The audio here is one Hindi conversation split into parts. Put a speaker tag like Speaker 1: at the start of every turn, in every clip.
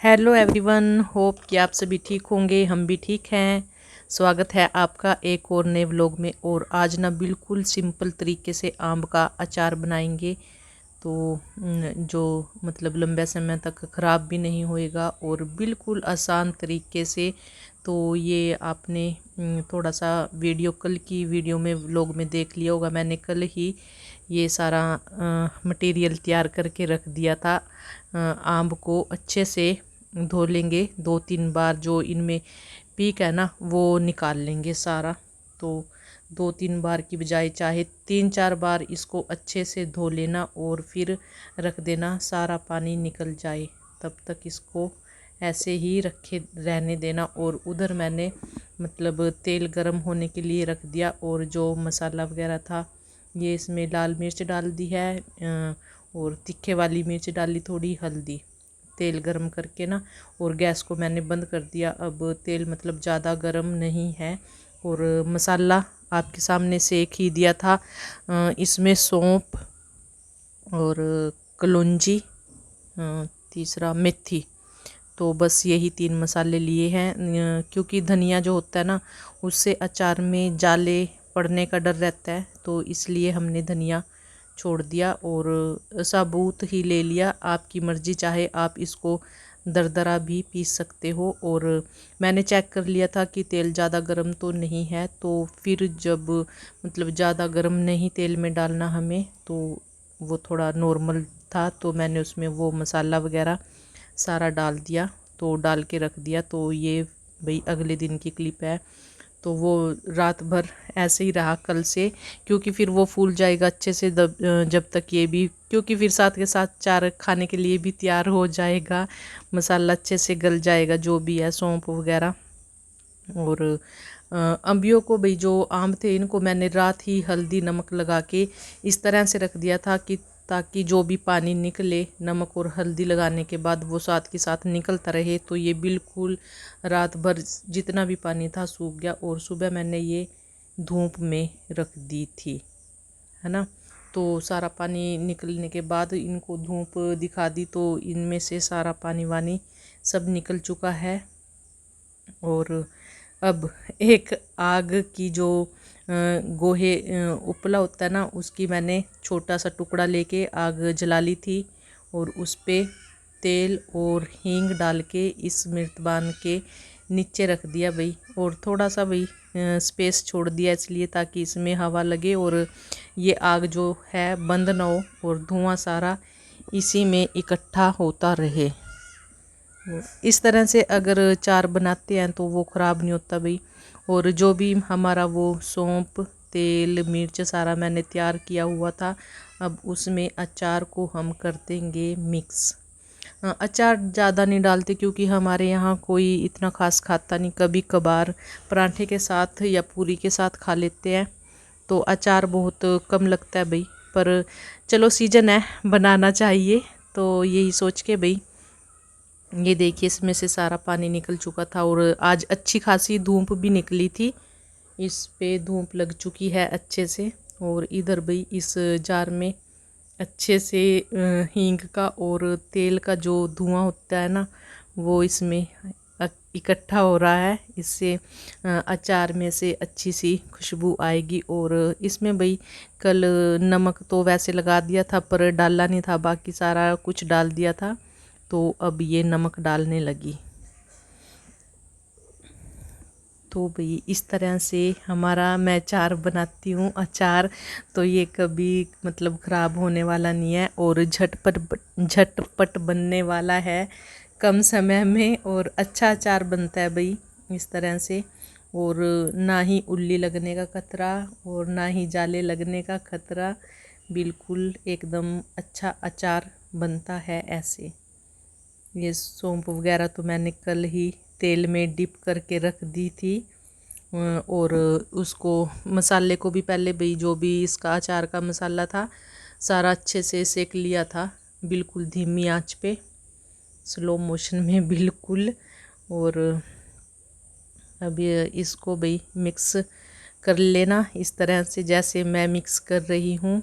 Speaker 1: हेलो एवरीवन, होप कि आप सभी ठीक होंगे। हम भी ठीक हैं। स्वागत है आपका एक और नए व्लॉग में। और आज ना बिल्कुल सिंपल तरीके से आम का अचार बनाएंगे। तो जो मतलब लंबे समय तक ख़राब भी नहीं होएगा और बिल्कुल आसान तरीके से। तो ये आपने थोड़ा सा वीडियो कल की वीडियो में व्लॉग में देख लिया होगा। मैंने कल ही ये सारा मटेरियल तैयार करके रख दिया था। आम को अच्छे से धो लेंगे 2-3 बार। जो इनमें पीक है ना वो निकाल लेंगे सारा। तो 2-3 बार की बजाय चाहे 3-4 बार इसको अच्छे से धो लेना और फिर रख देना, सारा पानी निकल जाए तब तक इसको ऐसे ही रखे रहने देना। और उधर मैंने मतलब तेल गरम होने के लिए रख दिया और जो मसाला वगैरह था ये इसमें लाल मिर्च डाल दी है और तीखे वाली मिर्च डाली, थोड़ी हल्दी। तेल गरम करके ना और गैस को मैंने बंद कर दिया। अब तेल मतलब ज़्यादा गरम नहीं है और मसाला आपके सामने सेक ही दिया था। इसमें सौंफ और कलौंजी, तीसरा मेथी। तो बस यही 3 मसाले लिए हैं क्योंकि धनिया जो होता है ना उससे अचार में जाले पड़ने का डर रहता है, तो इसलिए हमने धनिया छोड़ दिया और साबुत ही ले लिया। आपकी मर्ज़ी, चाहे आप इसको दरदरा भी पीस सकते हो। और मैंने चेक कर लिया था कि तेल ज़्यादा गर्म तो नहीं है। तो फिर जब मतलब ज़्यादा गर्म नहीं तेल में डालना हमें, तो वो थोड़ा नॉर्मल था, तो मैंने उसमें वो मसाला वगैरह सारा डाल दिया। तो डाल के रख दिया। तो ये भाई अगले दिन की क्लिप है। तो वो रात भर ऐसे ही रहा कल से, क्योंकि फिर वो फूल जाएगा अच्छे से जब तक ये भी, क्योंकि फिर साथ के साथ चार खाने के लिए भी तैयार हो जाएगा। मसाला अच्छे से गल जाएगा जो भी है, सौंफ वगैरह। और अम्बियों को भाई जो आम थे इनको मैंने रात ही हल्दी नमक लगा के इस तरह से रख दिया था कि ताकि जो भी पानी निकले नमक और हल्दी लगाने के बाद वो साथ के साथ निकलता रहे। तो ये बिल्कुल रात भर जितना भी पानी था सूख गया और सुबह मैंने ये धूप में रख दी थी, है ना। तो सारा पानी निकलने के बाद इनको धूप दिखा दी, तो इनमें से सारा पानी वानी सब निकल चुका है। और अब एक आग की जो गोहे उपला होता है ना उसकी मैंने छोटा सा टुकड़ा लेके आग जला ली थी और उस पे तेल और हींग डाल के इस मृतबान के नीचे रख दिया भाई। और थोड़ा सा भाई स्पेस छोड़ दिया इसलिए ताकि इसमें हवा लगे और ये आग जो है बंद ना हो और धुआं सारा इसी में इकट्ठा होता रहे। इस तरह से अगर चार बनाते हैं तो वो ख़राब नहीं होता भाई। और जो भी हमारा वो सौंफ तेल मिर्च सारा मैंने तैयार किया हुआ था, अब उसमें अचार को हम कर देंगे मिक्स। अचार ज़्यादा नहीं डालते क्योंकि हमारे यहाँ कोई इतना खास खाता नहीं, कभी कभार पराठे के साथ या पूरी के साथ खा लेते हैं। तो अचार बहुत कम लगता है भाई, पर चलो सीजन है बनाना चाहिए। तो यही सोच के भाई ये देखिए इसमें से सारा पानी निकल चुका था और आज अच्छी खासी धूप भी निकली थी। इस पे धूप लग चुकी है अच्छे से। और इधर भाई इस जार में अच्छे से हींग का और तेल का जो धुआं होता है ना वो इसमें इकट्ठा हो रहा है। इससे अचार में से अच्छी सी खुशबू आएगी। और इसमें भाई कल नमक तो वैसे लगा दिया था पर डाला नहीं था, बाकी सारा कुछ डाल दिया था। तो अब ये नमक डालने लगी। तो भाई इस तरह से हमारा मैं अचार बनाती हूँ। अचार तो ये कभी मतलब ख़राब होने वाला नहीं है और झटपट बनने वाला है कम समय में, और अच्छा अचार बनता है भाई इस तरह से। और ना ही उल्ली लगने का खतरा और ना ही जाले लगने का खतरा, बिल्कुल एकदम अच्छा अचार बनता है ऐसे। ये सौंफ वगैरह तो मैंने कल ही तेल में डिप करके रख दी थी। और उसको मसाले को भी पहले भाई जो भी इसका अचार का मसाला था सारा अच्छे से सेक लिया था, बिल्कुल धीमी आंच पे, स्लो मोशन में बिल्कुल। और अब ये इसको भाई मिक्स कर लेना इस तरह से जैसे मैं मिक्स कर रही हूँ।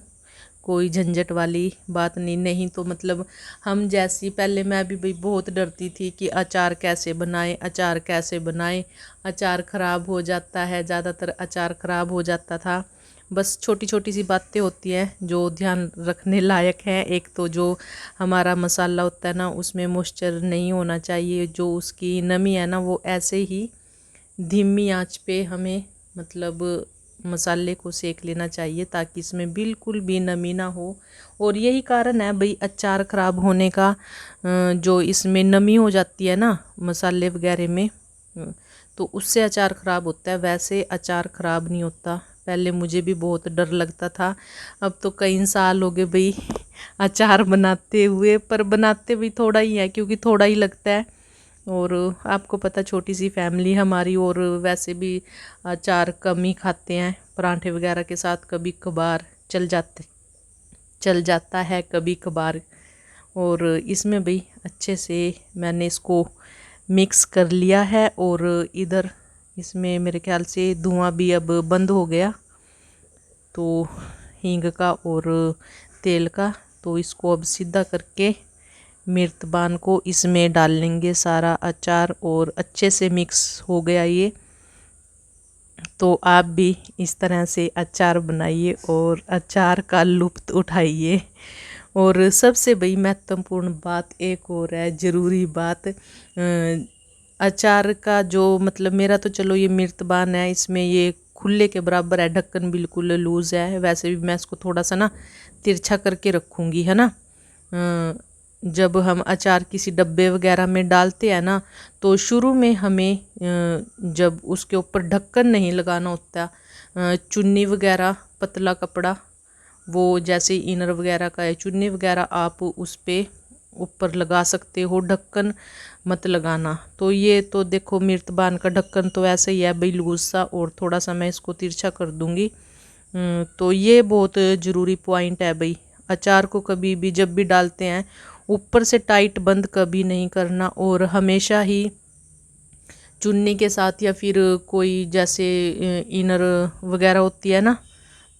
Speaker 1: कोई झंझट वाली बात नहीं तो मतलब हम जैसी पहले मैं भी भाई बहुत डरती थी कि अचार कैसे बनाएं, अचार कैसे बनाएं, अचार ख़राब हो जाता है, ज़्यादातर अचार ख़राब हो जाता था। बस छोटी छोटी सी बातें होती हैं जो ध्यान रखने लायक हैं। एक तो जो हमारा मसाला होता है ना उसमें मॉइस्चर नहीं होना चाहिए, जो उसकी नमी है ना वो ऐसे ही धीमी आंच पे हमें मतलब मसाले को सेक लेना चाहिए ताकि इसमें बिल्कुल भी नमी ना हो। और यही कारण है भाई अचार ख़राब होने का, जो इसमें नमी हो जाती है ना मसाले वगैरह में, तो उससे अचार ख़राब होता है। वैसे अचार ख़राब नहीं होता। पहले मुझे भी बहुत डर लगता था, अब तो कई साल हो गए भाई अचार बनाते हुए, पर बनाते भी थोड़ा ही है क्योंकि थोड़ा ही लगता है। और आपको पता छोटी सी फैमिली हमारी, और वैसे भी अचार कम ही खाते हैं, पराठे वगैरह के साथ कभी कभार चल जाता है कभी कभार। और इसमें भाई अच्छे से मैंने इसको मिक्स कर लिया है, और इधर इसमें मेरे ख्याल से धुआं भी अब बंद हो गया तो हींग का और तेल का। तो इसको अब सीधा करके मिर्तबान को इसमें डाल लेंगे सारा अचार, और अच्छे से मिक्स हो गया ये। तो आप भी इस तरह से अचार बनाइए और अचार का लुत्फ़ उठाइए। और सबसे बड़ी महत्वपूर्ण बात एक और है, ज़रूरी बात, अचार का जो मतलब मेरा तो चलो ये मिर्तबान है, इसमें ये खुले के बराबर है, ढक्कन बिल्कुल लूज़ है। वैसे भी मैं इसको थोड़ा सा ना तिरछा करके रखूँगी, है ना। जब हम अचार किसी डब्बे वगैरह में डालते हैं ना तो शुरू में हमें जब उसके ऊपर ढक्कन नहीं लगाना होता, चुन्नी वगैरह पतला कपड़ा, वो जैसे इनर वगैरह का है चुन्नी वगैरह, आप उस पे ऊपर लगा सकते हो, ढक्कन मत लगाना। तो ये तो देखो मिर्तबान का ढक्कन तो ऐसे ही है भाई लूज सा, और थोड़ा सा मैं इसको तिरछा कर दूंगी। तो ये बहुत ज़रूरी पॉइंट है भाई, अचार को कभी भी जब भी डालते हैं ऊपर से टाइट बंद कभी नहीं करना, और हमेशा ही चुन्नी के साथ या फिर कोई जैसे इनर वगैरह होती है ना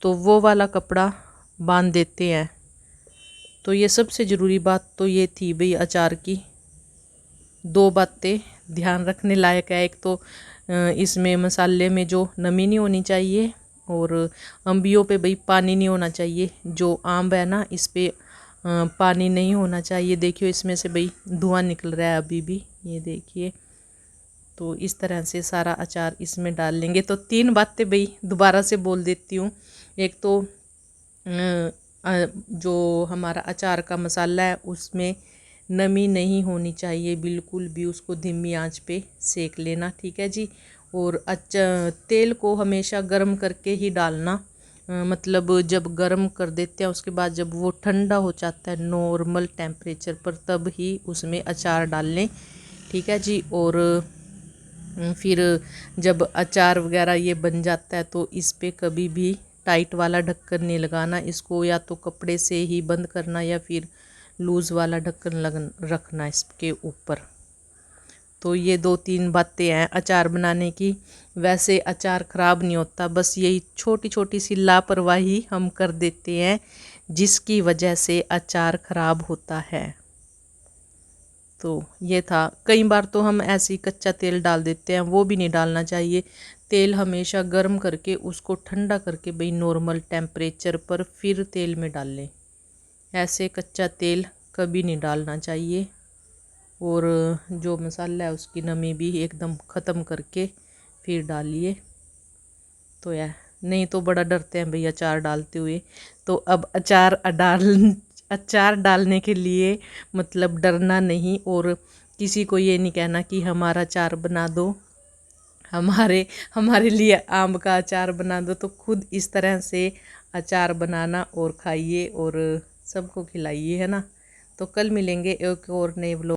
Speaker 1: तो वो वाला कपड़ा बांध देते हैं। तो ये सबसे ज़रूरी बात तो ये थी भाई अचार की। दो बातें ध्यान रखने लायक है, एक तो इसमें मसाले में जो नमी नहीं होनी चाहिए, और अम्बियों पे भाई पानी नहीं होना चाहिए। जो आम है ना इस पे पानी नहीं होना चाहिए। देखिए इसमें से भाई धुआं निकल रहा है अभी भी, ये देखिए। तो इस तरह से सारा अचार इसमें डाल लेंगे। तो तीन बातें भाई दोबारा से बोल देती हूँ। एक तो जो हमारा अचार का मसाला है उसमें नमी नहीं होनी चाहिए बिल्कुल भी, उसको धीमी आंच पे सेक लेना, ठीक है जी। और तेल को हमेशा गर्म करके ही डालना, मतलब जब गर्म कर देते हैं उसके बाद जब वो ठंडा हो जाता है नॉर्मल टेम्परेचर पर, तब ही उसमें अचार डाल लें, ठीक है जी। और फिर जब अचार वगैरह ये बन जाता है तो इस पे कभी भी टाइट वाला ढक्कन नहीं लगाना, इसको या तो कपड़े से ही बंद करना या फिर लूज़ वाला ढक्कन रखना इसके ऊपर। तो ये दो तीन बातें हैं अचार बनाने की। वैसे अचार ख़राब नहीं होता, बस यही छोटी छोटी सी लापरवाही हम कर देते हैं जिसकी वजह से अचार ख़राब होता है। तो ये था, कई बार तो हम ऐसे ही कच्चा तेल डाल देते हैं, वो भी नहीं डालना चाहिए। तेल हमेशा गर्म करके उसको ठंडा करके भाई नॉर्मल टेम्परेचर पर फिर तेल में डाल लें, ऐसे कच्चा तेल कभी नहीं डालना चाहिए। और जो मसाला है उसकी नमी भी एकदम ख़त्म करके फिर डालिए। तो यार नहीं तो बड़ा डरते हैं भैया अचार डालते हुए। तो अब अचार डालने के लिए मतलब डरना नहीं, और किसी को ये नहीं कहना कि हमारा अचार बना दो, हमारे लिए आम का अचार बना दो। तो खुद इस तरह से अचार बनाना और खाइए और सबको खिलाइए, है ना। तो कल मिलेंगे एक और नए व्लॉग।